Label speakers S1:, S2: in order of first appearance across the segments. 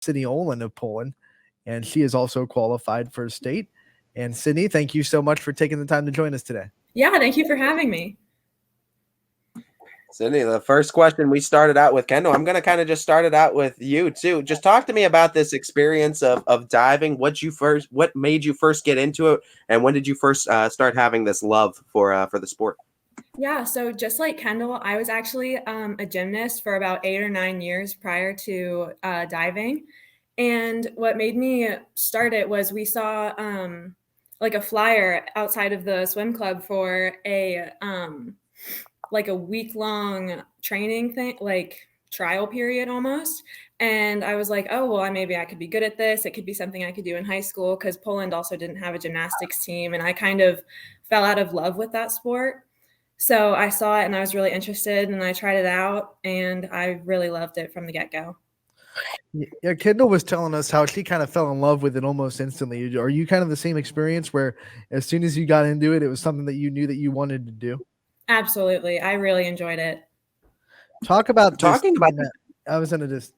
S1: Sydney Ohlin of Poland, and she is also qualified for state. And Sydney, thank you so much for taking the time to join us today.
S2: Yeah, thank you for having me.
S3: Sydney, the first question we started out with, Kendall, I'm going to kind of just start it out with you too. Just talk to me about this experience of diving. What made you first get into it, and when did you first start having this love for the sport?
S2: Yeah, so just like Kendall, I was actually a gymnast for about 8 or 9 years prior to diving. And what made me start it was we saw like a flyer outside of the swim club for a like a week-long training thing, like trial period almost. And I was like, oh, well, maybe I could be good at this. It could be something I could do in high school, because Poland also didn't have a gymnastics team. And I kind of fell out of love with that sport. So I saw it and I was really interested, and I tried it out, and I really loved it from the get-go.
S1: Yeah, Kendall was telling us how she kind of fell in love with it almost instantly. Are you kind of the same experience where as soon as you got into it, it was something that you knew that you wanted to do?
S2: Absolutely. I really enjoyed it.
S1: Talking about I was in a just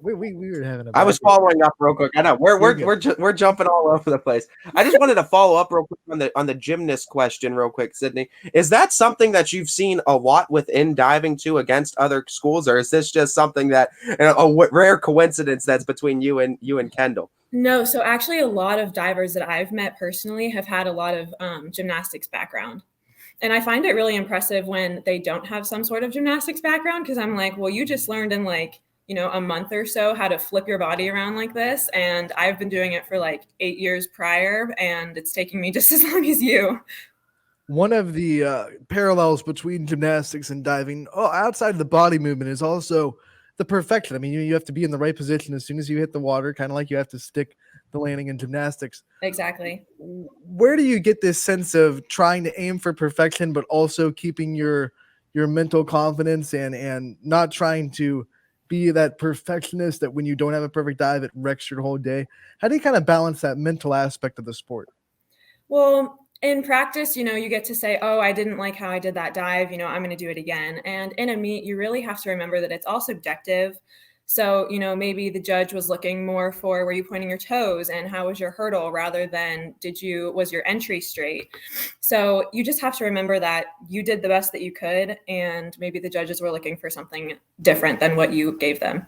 S1: we were having a
S3: I was following up real quick. I know we're jumping all over the place. I just wanted to follow up real quick on the gymnast question real quick, Sydney. Is that something that you've seen a lot within diving too against other schools, or is this just something that a rare coincidence that's between you and Kendall?
S2: No, so actually a lot of divers that I've met personally have had a lot of gymnastics background. And I find it really impressive when they don't have some sort of gymnastics background, because I'm like, well, you just learned in like, a month or so how to flip your body around like this. And I've been doing it for like 8 years prior, and it's taking me just as long as you.
S1: One of the parallels between gymnastics and diving, outside of the body movement, is also the perfection. I mean, you have to be in the right position as soon as you hit the water, kind of like you have to stick the landing in gymnastics.
S2: Exactly.
S1: Where do you get this sense of trying to aim for perfection, but also keeping your mental confidence and not trying to be that perfectionist that when you don't have a perfect dive, it wrecks your whole day? How do you kind of balance that mental aspect of the sport?
S2: Well, in practice, you get to say, oh, I didn't like how I did that dive, I'm going to do it again. And in a meet, you really have to remember that it's all subjective. So, maybe the judge was looking more for, were you pointing your toes and how was your hurdle, rather than was your entry straight? So you just have to remember that you did the best that you could, and maybe the judges were looking for something different than what you gave them.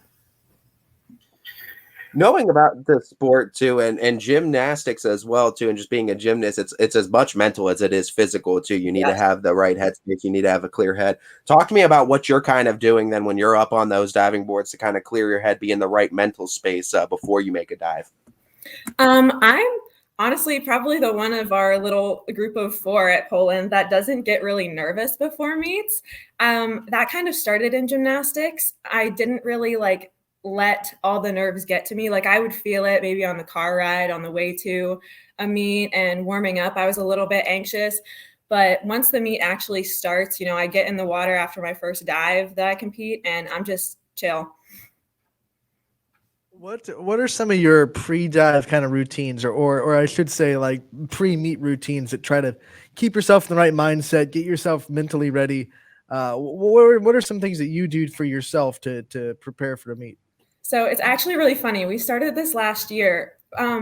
S3: Knowing about the sport too, and gymnastics as well too, and just being a gymnast, it's as much mental as it is physical too. You need to have the right headspace. You need to have a clear head. Talk to me about what you're kind of doing then when you're up on those diving boards to kind of clear your head, be in the right mental space before you make a dive.
S2: I'm honestly probably the one of our little group of 4 at Poland that doesn't get really nervous before meets. That kind of started in gymnastics. I didn't really let all the nerves get to me. Like, I would feel it maybe on the car ride on the way to a meet, and warming up, I was a little bit anxious. But once the meet actually starts, I get in the water after my first dive that I compete, and I'm just chill.
S1: What are some of your pre-dive kind of routines, or I should say like pre-meet routines that try to keep yourself in the right mindset, get yourself mentally ready? What are some things that you do for yourself to prepare for a meet?
S2: So it's actually really funny. We started this last year.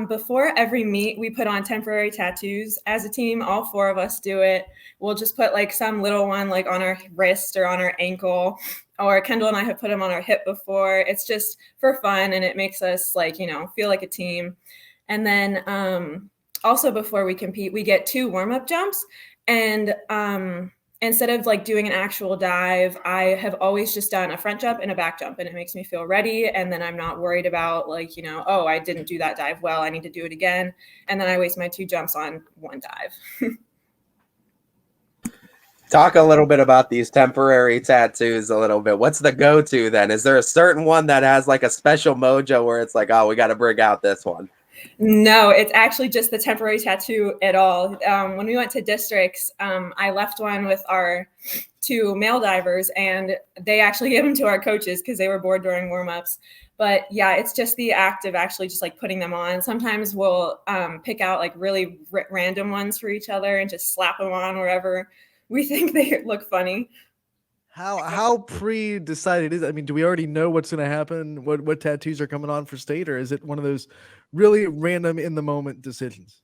S2: Before every meet, we put on temporary tattoos as a team. All 4 of us do it. We'll just put some little one on our wrist or on our ankle, or Kendall and I have put them on our hip before. It's just for fun, and it makes us feel like a team. And then also before we compete, we get 2 warm-up jumps, and instead of doing an actual dive, I have always just done a front jump and a back jump, and it makes me feel ready. And then I'm not worried about oh, I didn't do that dive well, I need to do it again. And then I waste my 2 jumps on 1 dive.
S3: Talk a little bit about these temporary tattoos a little bit. What's the go-to then? Is there a certain one that has a special mojo where it's oh, we got to bring out this one?
S2: No, it's actually just the temporary tattoo at all. When we went to districts, I left one with our 2 male divers, and they actually gave them to our coaches because they were bored during warm-ups. But yeah, it's just the act of actually just putting them on. Sometimes we'll pick out really random ones for each other and just slap them on wherever we think they look funny.
S1: How pre-decided is it? I mean, do we already know what's going to happen? What tattoos are coming on for state, or is it one of those really random in the moment decisions?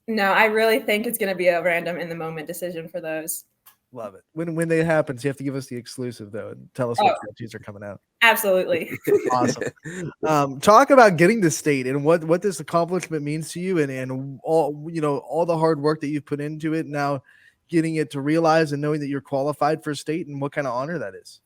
S2: No, I really think it's going to be a random in the moment decision for those.
S1: Love it. When they happens, you have to give us the exclusive though, and tell us what tattoos are coming out.
S2: Absolutely.
S1: Awesome. Talk about getting to state and what this accomplishment means to you, and all the hard work that you've put into it. Now, getting it to realize and knowing that you're qualified for state, and what kind of honor that is.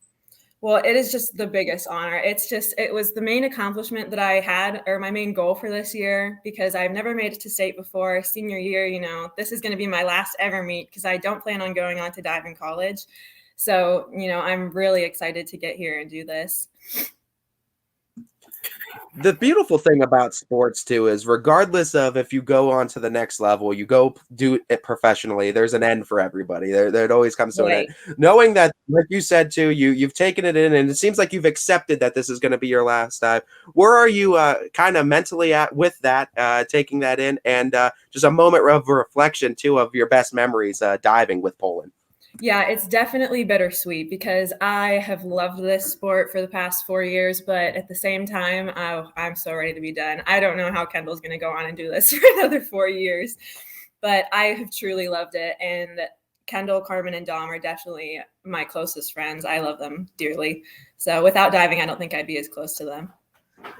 S2: Well, it is just the biggest honor. It was the main accomplishment that I had, or my main goal for this year, because I've never made it to state before. Senior year, this is going to be my last ever meet because I don't plan on going on to dive in college. So, I'm really excited to get here and do this.
S3: The beautiful thing about sports too is regardless of if you go on to the next level, you go do it professionally, there's an end for everybody. There it always comes to an end. Knowing that, like you said too, you've taken it in, and it seems like you've accepted that this is going to be your last dive. Where are you kind of mentally at with that, taking that in, and just a moment of reflection too of your best memories diving with Poland?
S2: Yeah, it's definitely bittersweet because I have loved this sport for the past 4 years, but at the same time, I'm so ready to be done. I don't know how Kendall's going to go on and do this for another 4 years, but I have truly loved it. And Kendall, Carmen, and Dom are definitely my closest friends. I love them dearly. So without diving, I don't think I'd be as close to them.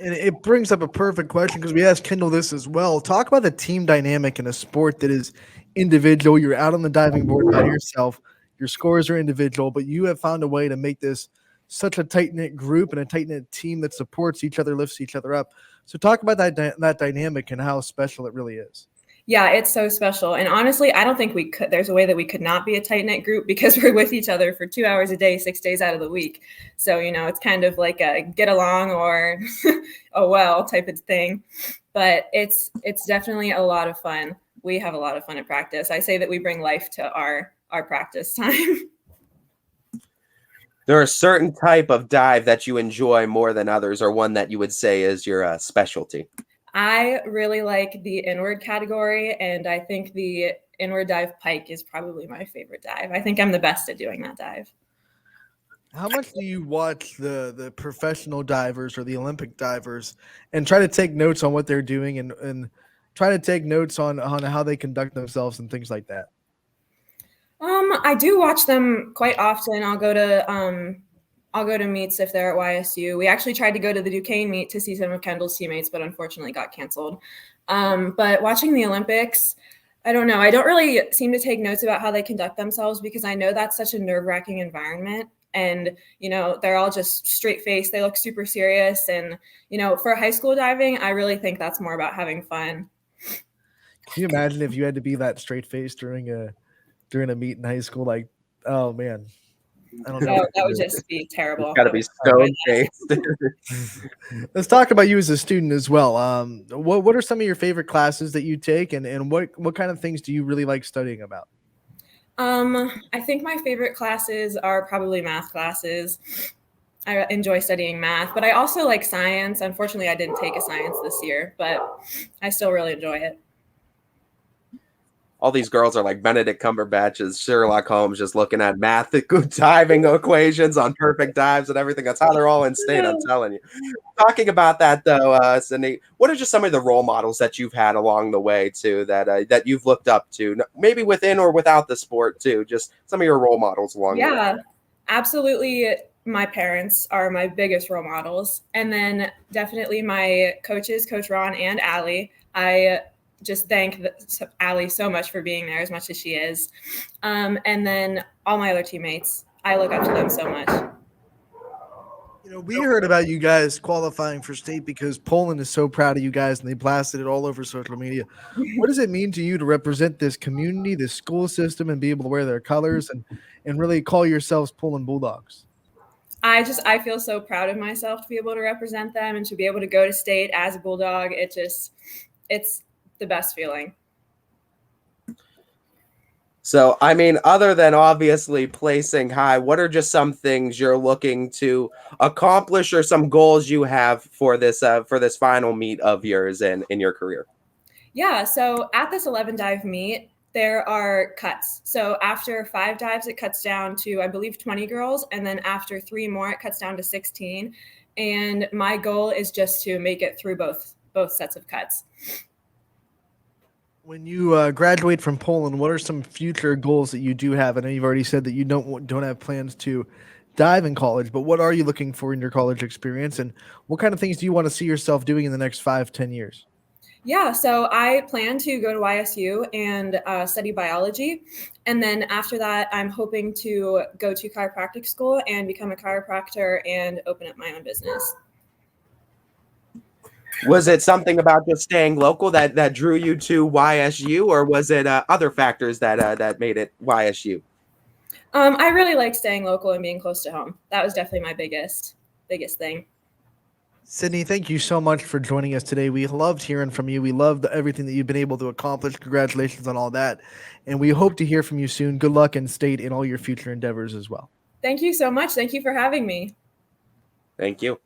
S1: And it brings up a perfect question because we asked Kendall this as well. Talk about the team dynamic in a sport that is individual. You're out on the diving board by yourself. Your scores are individual, but you have found a way to make this such a tight-knit group and a tight-knit team that supports each other, lifts each other up. So talk about that dynamic and how special it really is.
S2: Yeah, it's so special. And honestly, I don't think there's a way that we could not be a tight-knit group because we're with each other for 2 hours a day, 6 days out of the week. So, it's kind of like a get along or a well type of thing. But it's definitely a lot of fun. We have a lot of fun at practice. I say that we bring life to our practice time.
S3: There are a certain type of dive that you enjoy more than others, or one that you would say is your specialty?
S2: I really like the inward category, and I think the inward dive pike is probably my favorite dive. I think I'm the best at doing that dive.
S1: How much do you watch the professional divers or the Olympic divers and try to take notes on what they're doing and try to take notes on how they conduct themselves and things like that?
S2: I do watch them quite often. I'll go to meets if they're at YSU. We actually tried to go to the Duquesne meet to see some of Kendall's teammates, but unfortunately got canceled. But watching the Olympics, I don't know. I don't really seem to take notes about how they conduct themselves because I know that's such a nerve-wracking environment. And, they're all just straight faced. They look super serious. And, for high school diving, I really think that's more about having fun.
S1: Can you imagine if you had to be that straight faced during a meet in high school? Like, oh man, I don't know.
S2: Oh, that would just be terrible.
S3: It's got to be so faced.
S1: Let's talk about you as a student as well. What are some of your favorite classes that you take, and what kind of things do you really like studying about?
S2: I think my favorite classes are probably math classes. I enjoy studying math, but I also like science. Unfortunately, I didn't take a science this year, but I still really enjoy it.
S3: All these girls are like Benedict Cumberbatch's Sherlock Holmes, just looking at math, diving equations on perfect dives and everything. That's how they're all in state, I'm telling you. Talking about that, though, Sydney, what are just some of the role models that you've had along the way, too, that you've looked up to, maybe within or without the sport, too? Just some of your role models along the way.
S2: Yeah, absolutely. My parents are my biggest role models. And then definitely my coaches, Coach Ron and Allie. I just thank Allie so much for being there as much as she is. And then all my other teammates, I look up to them so much.
S1: We heard about you guys qualifying for state because Poland is so proud of you guys and they blasted it all over social media. What does it mean to you to represent this community, this school system, and be able to wear their colors and really call yourselves Poland Bulldogs?
S2: I feel so proud of myself to be able to represent them and to be able to go to state as a Bulldog. It's the best feeling.
S3: So, I mean, other than obviously placing high, what are just some things you're looking to accomplish or some goals you have for this final meet of yours in your career?
S2: Yeah, so at this 11 dive meet, there are cuts. So after 5 dives, it cuts down to, I believe, 20 girls. And then after 3 more, it cuts down to 16. And my goal is just to make it through both sets of cuts.
S1: When you graduate from Poland, what are some future goals that you do have? I know you've already said that you don't have plans to dive in college, but what are you looking for in your college experience, and what kind of things do you want to see yourself doing in the next 5-10 years?
S2: Yeah, so I plan to go to YSU and study biology. And then after that, I'm hoping to go to chiropractic school and become a chiropractor and open up my own business.
S3: Was it something about just staying local that drew you to YSU, or was it other factors that made it YSU?
S2: I really like staying local and being close to home. That was definitely my biggest thing.
S1: Sydney, thank you so much for joining us today. We loved hearing from you. We loved everything that you've been able to accomplish. Congratulations on all that. And we hope to hear from you soon. Good luck and state in all your future endeavors as well.
S2: Thank you so much. Thank you for having me.
S3: Thank you.